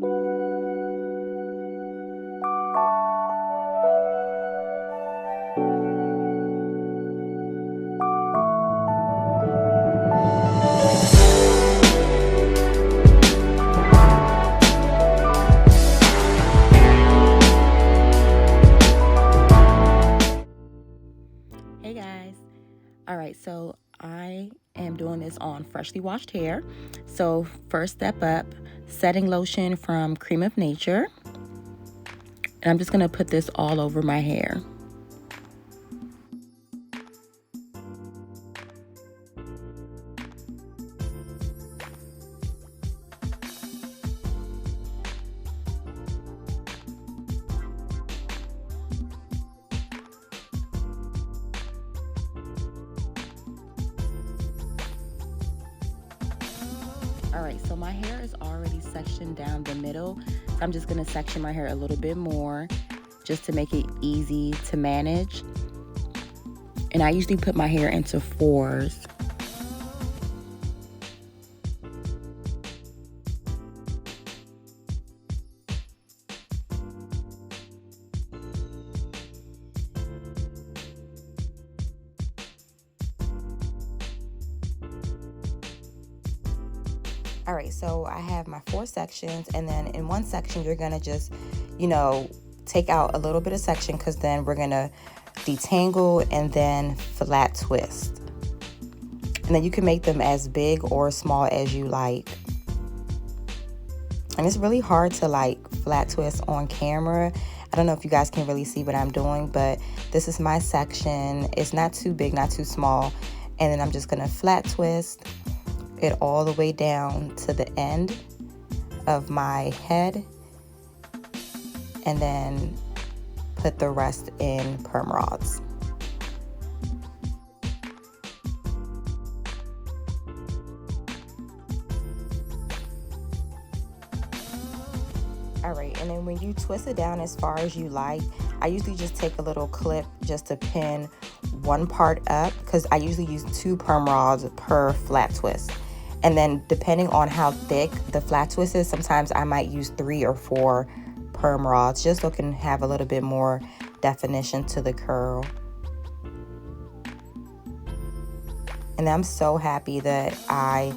Hey guys. All right, so I am doing this on freshly washed hair. So, first step up, setting lotion from Cream of Nature. And I'm just going to put this all over my hair. All right, so my hair is already sectioned down the middle. So I'm just gonna section my hair a little bit more just to make it easy to manage. And I usually put my hair into fours. All right, so I have my four sections, and then in one section, you're gonna just, take out a little bit of section because then we're gonna detangle and then flat twist. And then you can make them as big or small as you like. And it's really hard to flat twist on camera. I don't know if you guys can really see what I'm doing, but this is my section. It's not too big, not too small. And then I'm just gonna flat twist it all the way down to the end of my head, and then put the rest in perm rods. All right, and then when you twist it down as far as you like, I usually just take a little clip just to pin one part up because I usually use 2 perm rods per flat twist. And then depending on how thick the flat twist is, sometimes I might use 3 or 4 perm rods just so it can have a little bit more definition to the curl. And I'm so happy that I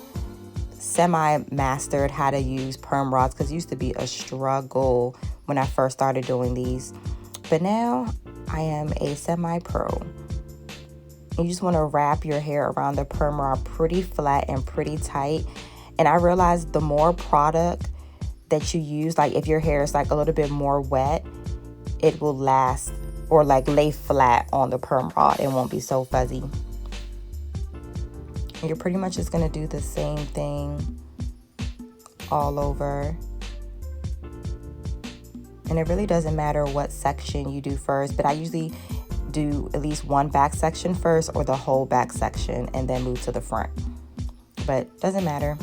semi-mastered how to use perm rods because it used to be a struggle when I first started doing these. But now I am a semi-pro. You just want to wrap your hair around the perm rod pretty flat and pretty tight. And I realized the more product that you use, like if your hair is like a little bit more wet, it will last or like lay flat on the perm rod. It won't be so fuzzy. And you're pretty much just going to do the same thing all over. And it really doesn't matter what section you do first, but I usually do at least one back section first or the whole back section and then move to the front, but doesn't matter.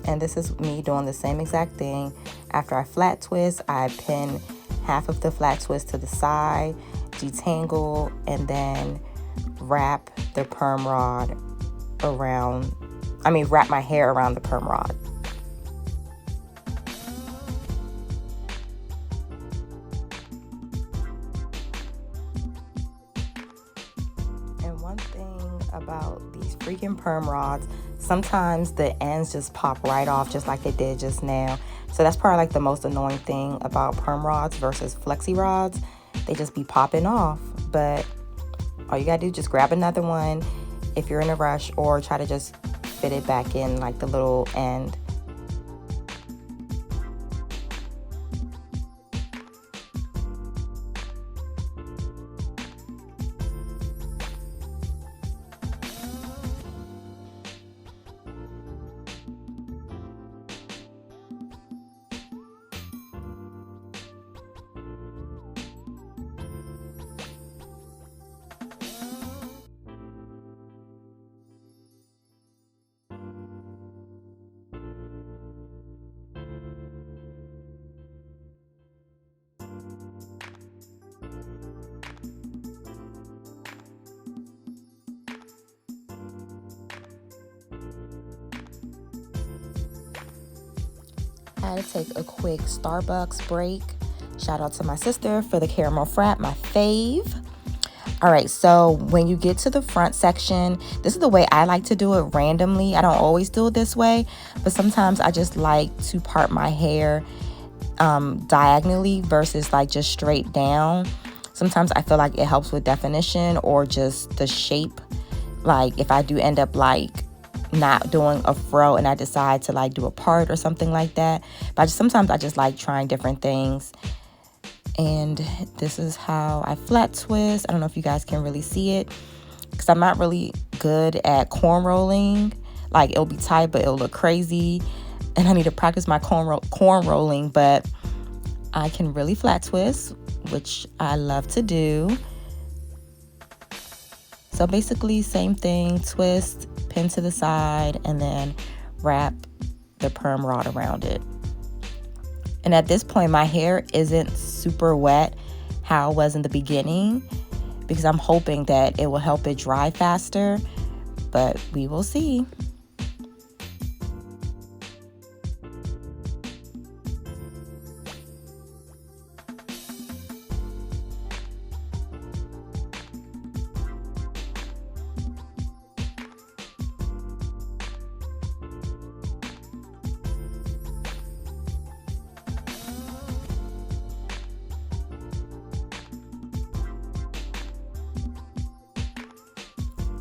And this is me doing the same exact thing. After I flat twist, I pin half of the flat twist to the side, detangle, and then wrap the perm rod wrap my hair around the perm rod. And one thing about these freaking perm rods, sometimes the ends just pop right off just like it did just now. So that's probably like the most annoying thing about perm rods versus flexi rods. They just be popping off. But all you gotta do is just grab another one if you're in a rush, or try to just fit it back in like the little end. had to take a quick Starbucks break. Shout out to my sister for the caramel frap, my fave. All right, so when you get to the front section, this is the way I like to do it randomly. I don't always do it this way, but sometimes I just like to part my hair diagonally versus like just straight down. Sometimes I feel like it helps with definition or just the shape. Like if I do end up like not doing a fro and I decide to like do a part or something like that. But sometimes I just like trying different things. And this is how I flat twist. I don't know if you guys can really see it because I'm not really good at corn rolling. Like it'll be tight, but it'll look crazy. And I need to practice my corn rolling, but I can really flat twist, which I love to do. So basically same thing, twist, pin to the side, and then wrap the perm rod around it. And at this point, my hair isn't super wet how it was in the beginning because I'm hoping that it will help it dry faster, but we will see.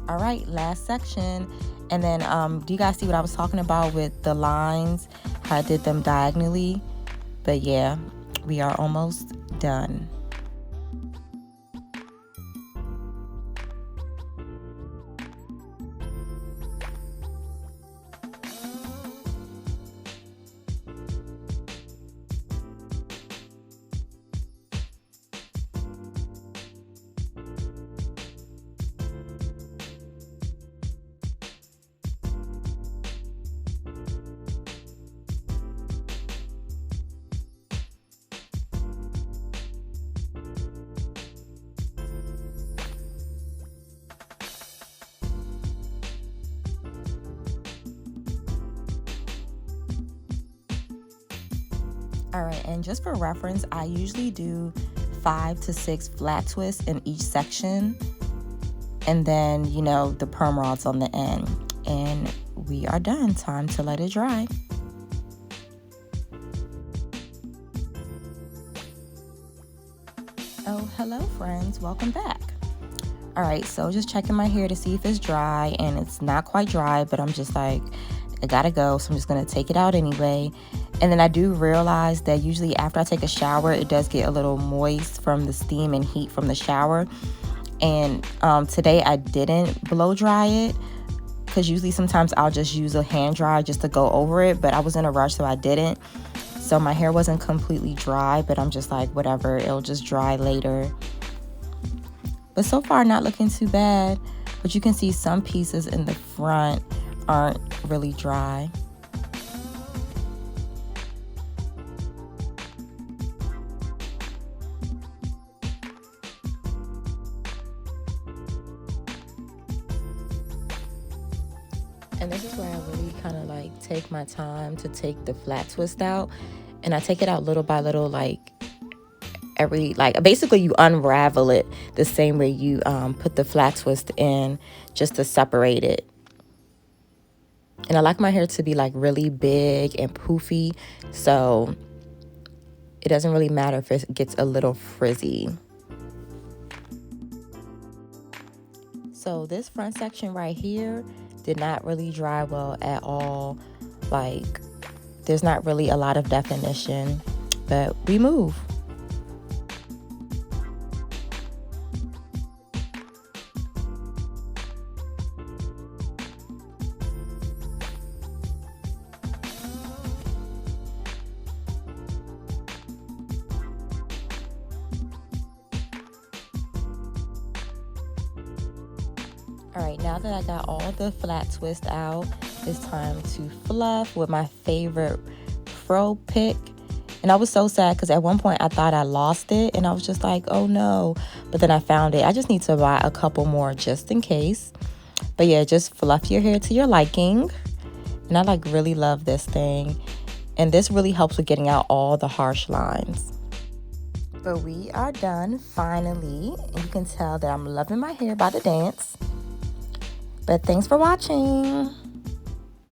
All right, last section. And then do you guys see what I was talking about with the lines, how I did them diagonally? But yeah, we are almost done. All right, and just for reference, I usually do 5 to 6 flat twists in each section, and then, you know, the perm rods on the end. And we are done. Time to let it dry. Oh, hello friends, welcome back. All right, so just checking my hair to see if it's dry, and it's not quite dry, but I'm just like, I gotta go, so I'm just gonna take it out anyway. And then I do realize that usually after I take a shower, it does get a little moist from the steam and heat from the shower. And today I didn't blow dry it because usually sometimes I'll just use a hand dryer just to go over it, but I was in a rush, so I didn't. So my hair wasn't completely dry, but I'm just like, whatever, it'll just dry later. But so far, not looking too bad. But you can see some pieces in the front aren't really dry. And this is where I really kind of like take my time to take the flat twist out. And I take it out little by little, like basically you unravel it the same way you put the flat twist in, just to separate it. And I like my hair to be like really big and poofy, so it doesn't really matter if it gets a little frizzy. So this front section right here did not really dry well at all. Like, there's not really a lot of definition, but we move. All right, now that I got all the flat twist out, it's time to fluff with my favorite fro pick. And I was so sad because at one point I thought I lost it and I was just like, oh no. But then I found it. I just need to buy a couple more just in case. But yeah, just fluff your hair to your liking. And I like really love this thing. And this really helps with getting out all the harsh lines. But we are done finally. And you can tell that I'm loving my hair by the dance. But thanks for watching.